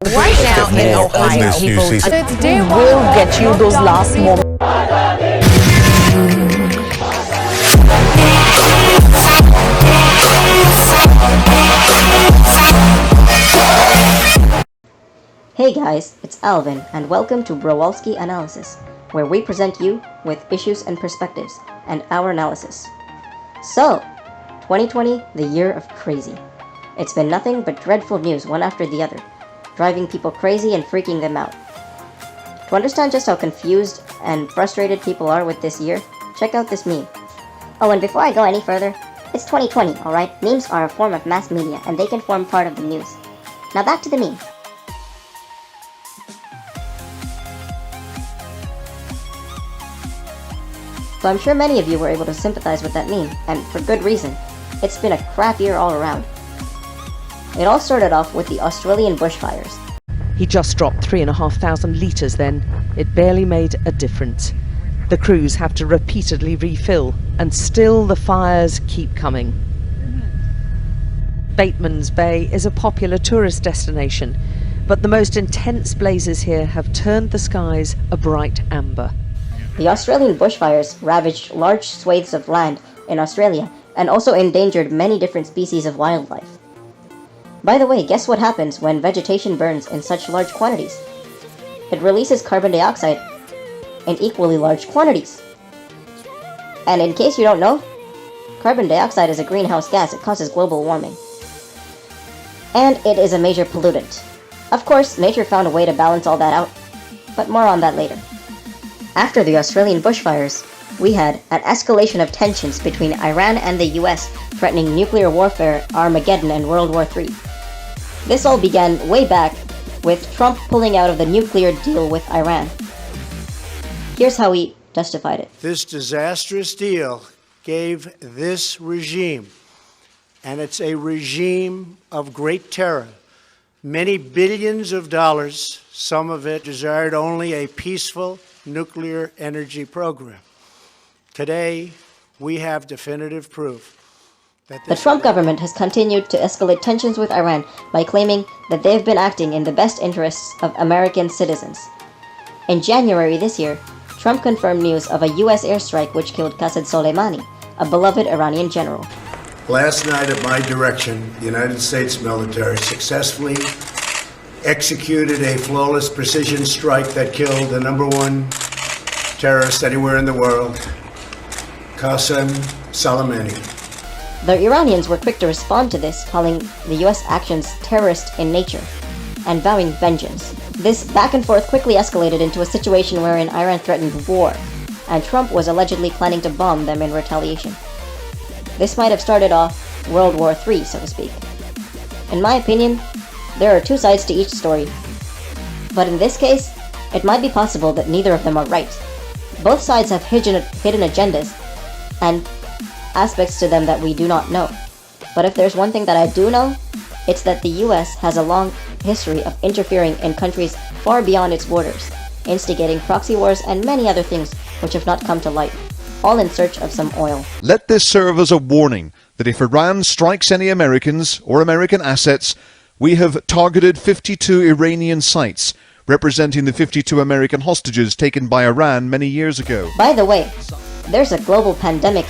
Right now in Ohio, people will get you those last moments. Hey guys, it's Alvin, and welcome to Browalski Analysis, where we present you with issues and perspectives, and our analysis. So, 2020, the year of crazy. It's been nothing but dreadful news one after the other, driving people crazy and freaking them out. To understand just how confused and frustrated people are with this year, check out this meme. Oh, and before I go any further, it's 2020, alright? Memes are a form of mass media, and they can form part of the news. Now back to the meme. So I'm sure many of you were able to sympathize with that meme, and for good reason. It's been a crap year all around. It all started off with the Australian bushfires. He just dropped 3,500 litres then. It barely made a difference. The crews have to repeatedly refill, and still the fires keep coming. Bateman's Bay is a popular tourist destination, but the most intense blazes here have turned the skies a bright amber. The Australian bushfires ravaged large swathes of land in Australia and also endangered many different species of wildlife. By the way, guess what happens when vegetation burns in such large quantities? It releases carbon dioxide in equally large quantities. And in case you don't know, carbon dioxide is a greenhouse gas. It causes global warming. And it is a major pollutant. Of course, nature found a way to balance all that out, but more on that later. After the Australian bushfires, we had an escalation of tensions between Iran and the US, threatening nuclear warfare, Armageddon, and World War III. This all began way back with Trump pulling out of the nuclear deal with Iran. Here's how he justified it. This disastrous deal gave this regime, and it's a regime of great terror, many billions of dollars. Some of it desired only a peaceful nuclear energy program. Today, we have definitive proof that the Trump government has continued to escalate tensions with Iran by claiming that they've been acting in the best interests of American citizens. In January this year, Trump confirmed news of a U.S. airstrike which killed Qasem Soleimani, a beloved Iranian general. Last night, at my direction, the United States military successfully executed a flawless precision strike that killed the #1 terrorist anywhere in the world, Qasem Soleimani. The Iranians were quick to respond to this, calling the US actions terrorist in nature and vowing vengeance. This back and forth quickly escalated into a situation wherein Iran threatened war, and Trump was allegedly planning to bomb them in retaliation. This might have started off World War III, so to speak. In my opinion, there are two sides to each story, but in this case, it might be possible that neither of them are right. Both sides have hidden agendas and aspects to them that we do not know. But if there's one thing that I do know, it's that the US has a long history of interfering in countries far beyond its borders, instigating proxy wars and many other things which have not come to light, all in search of some oil. Let this serve as a warning that if Iran strikes any Americans or American assets, we have targeted 52 Iranian sites, representing the 52 American hostages taken by Iran many years ago. By the way, there's a global pandemic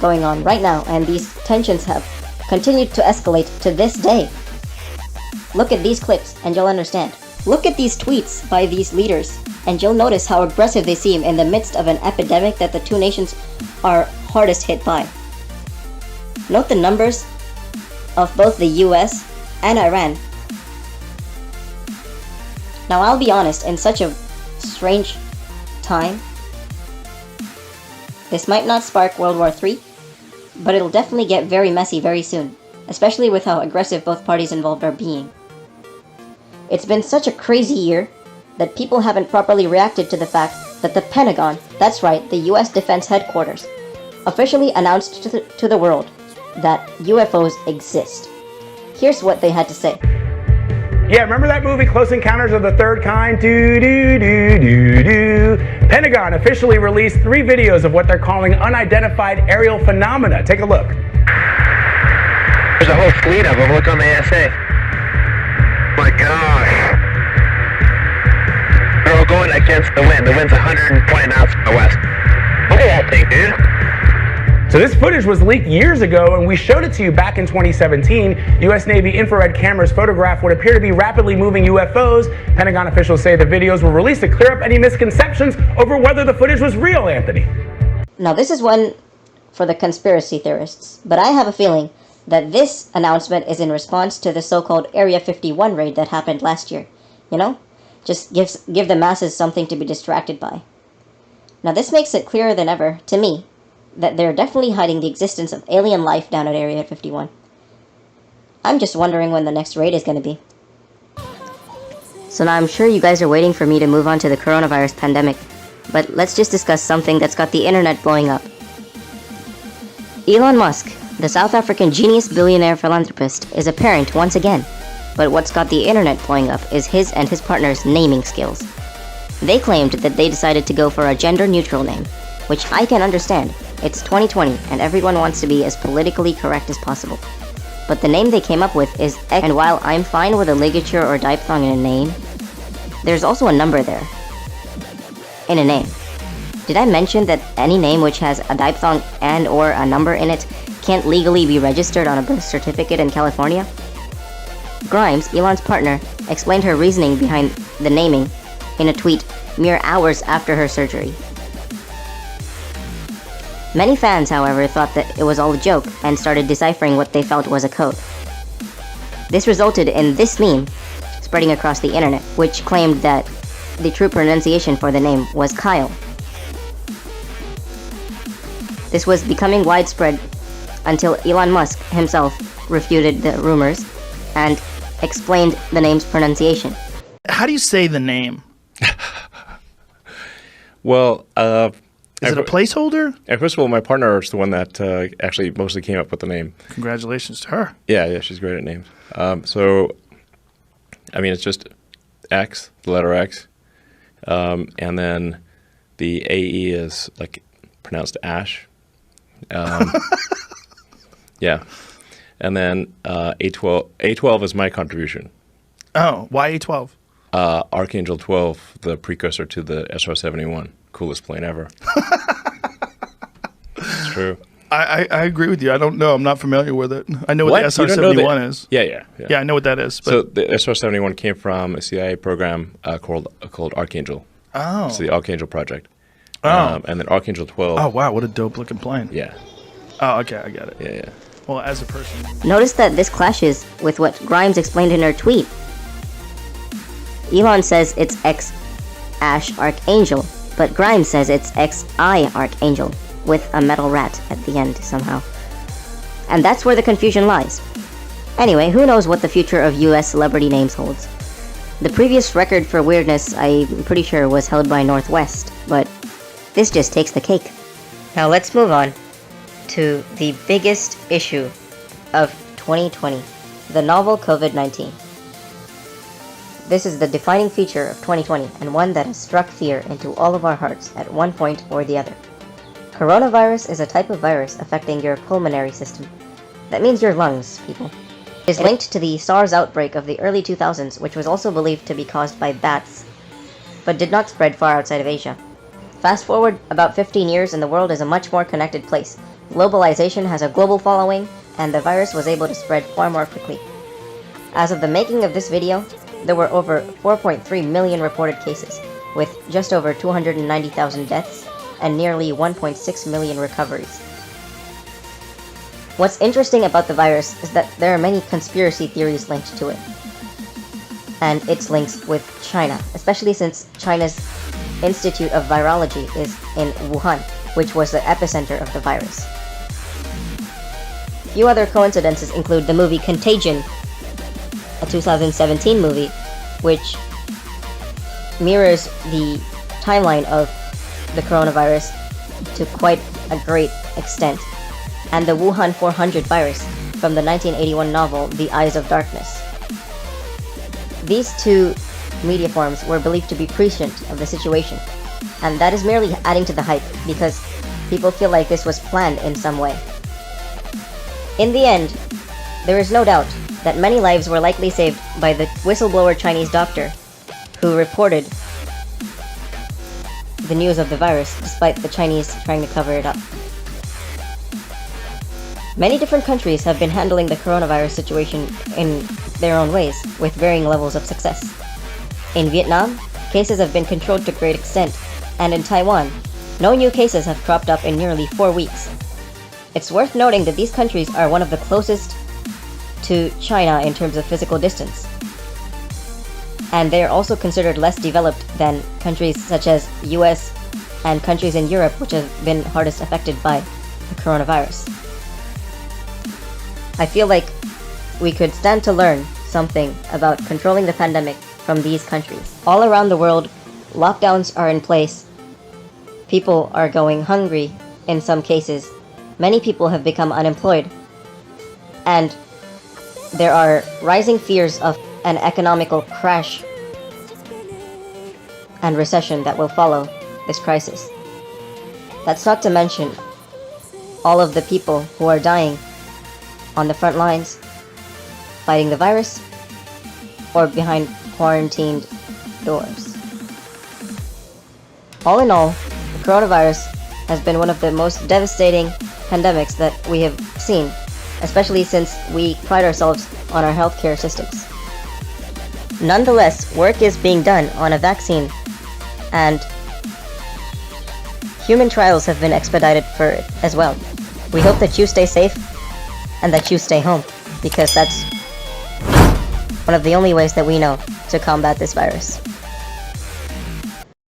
going on right now, and these tensions have continued to escalate to this day. Look at these clips and you'll understand. Look at these tweets by these leaders, and you'll notice how aggressive they seem in the midst of an epidemic that the two nations are hardest hit by. Note the numbers of both the US and Iran. Now I'll be honest, in such a strange time, this might not spark World War III, but it'll definitely get very messy very soon, especially with how aggressive both parties involved are being. It's been such a crazy year that people haven't properly reacted to the fact that the Pentagon, that's right, the US Defense Headquarters, officially announced to the world that UFOs exist. Here's what they had to say. Yeah, remember that movie Close Encounters of the Third Kind? Pentagon officially released 3 videos of what they're calling unidentified aerial phenomena. Take a look. There's a whole fleet of them. Look on the ASA. My gosh. knots to the wind. The wind's 120 knots from the west. Look at that thing, dude. So this footage was leaked years ago, and we showed it to you back in 2017. U.S. Navy infrared cameras photographed what appear to be rapidly moving UFOs. Pentagon officials say the videos were released to clear up any misconceptions over whether the footage was real, Anthony. Now, this is one for the conspiracy theorists, but I have a feeling that this announcement is in response to the so-called Area 51 raid that happened last year. You know? Just give the masses something to be distracted by. Now, this makes it clearer than ever, to me, that they're definitely hiding the existence of alien life down at Area 51. I'm just wondering when the next raid is going to be. So now I'm sure you guys are waiting for me to move on to the coronavirus pandemic, but let's just discuss something that's got the internet blowing up. Elon Musk, the South African genius billionaire philanthropist, is a parent once again, but what's got the internet blowing up is his and his partner's naming skills. They claimed that they decided to go for a gender-neutral name, which I can understand. It's 2020, and everyone wants to be as politically correct as possible. But the name they came up with is X, and while I'm fine with a ligature or diphthong in a name, there's also a number there. In a name. Did I mention that any name which has a diphthong and or a number in it can't legally be registered on a birth certificate in California? Grimes, Elon's partner, explained her reasoning behind the naming in a tweet mere hours after her surgery. Many fans, however, thought that it was all a joke and started deciphering what they felt was a code. This resulted in this meme spreading across the internet, which claimed that the true pronunciation for the name was Kyle. This was becoming widespread until Elon Musk himself refuted the rumors and explained the name's pronunciation. How do you say the name? Well, is it a placeholder? First of all, my partner is the one that actually mostly came up with the name. Congratulations to her. Yeah, she's great at names. So, I mean, it's just X, the letter X, and then the AE is like pronounced Ash. Yeah, and then A12. A12 is my contribution. Oh, why A12? Archangel 12, the precursor to the SR-71. Coolest plane ever. It's true. I agree with you. I don't know. I'm not familiar with it. I know what the SR-71 is. Yeah, I know what that is. But so the SR-71 came from a CIA program called Archangel. Oh. It's the Archangel Project. Oh. And then Archangel 12. Oh, wow. What a dope looking plane. Yeah. Oh, okay. I get it. Yeah. Well, as a person. Notice that this clashes with what Grimes explained in her tweet. Elon says it's X Ash Archangel, but Grimes says it's XI Archangel, with a metal rat at the end somehow. And that's where the confusion lies. Anyway, who knows what the future of US celebrity names holds. The previous record for weirdness, I'm pretty sure, was held by Northwest, but this just takes the cake. Now let's move on to the biggest issue of 2020, the novel COVID-19. This is the defining feature of 2020, and one that has struck fear into all of our hearts at one point or the other. Coronavirus is a type of virus affecting your pulmonary system. That means your lungs, people. It is linked to the SARS outbreak of the early 2000s, which was also believed to be caused by bats, but did not spread far outside of Asia. Fast forward about 15 years and the world is a much more connected place. Globalization has a global following, and the virus was able to spread far more quickly. As of the making of this video, there were over 4.3 million reported cases, with just over 290,000 deaths and nearly 1.6 million recoveries. What's interesting about the virus is that there are many conspiracy theories linked to it, and its links with China, especially since China's Institute of Virology is in Wuhan, which was the epicenter of the virus. Few other coincidences include the movie Contagion, a 2017 movie, which mirrors the timeline of the coronavirus to quite a great extent, and the Wuhan 400 virus from the 1981 novel The Eyes of Darkness. These two media forms were believed to be prescient of the situation, and that is merely adding to the hype because people feel like this was planned in some way. In the end, there is no doubt that many lives were likely saved by the whistleblower Chinese doctor who reported the news of the virus, despite the Chinese trying to cover it up. Many different countries have been handling the coronavirus situation in their own ways, with varying levels of success. In Vietnam, cases have been controlled to a great extent, and in Taiwan, no new cases have cropped up in nearly 4 weeks. It's worth noting that these countries are one of the closest to China in terms of physical distance, and they are also considered less developed than countries such as US and countries in Europe, which have been hardest affected by the coronavirus. I feel like we could stand to learn something about controlling the pandemic from these countries. All around the world, lockdowns are in place. People are going hungry in some cases. Many people have become unemployed. And there are rising fears of an economical crash and recession that will follow this crisis. That's not to mention all of the people who are dying on the front lines, fighting the virus, or behind quarantined doors. All in all, the coronavirus has been one of the most devastating pandemics that we have seen, especially since we pride ourselves on our healthcare systems. Nonetheless, work is being done on a vaccine, and human trials have been expedited for it as well. We hope that you stay safe and that you stay home, because that's one of the only ways that we know to combat this virus.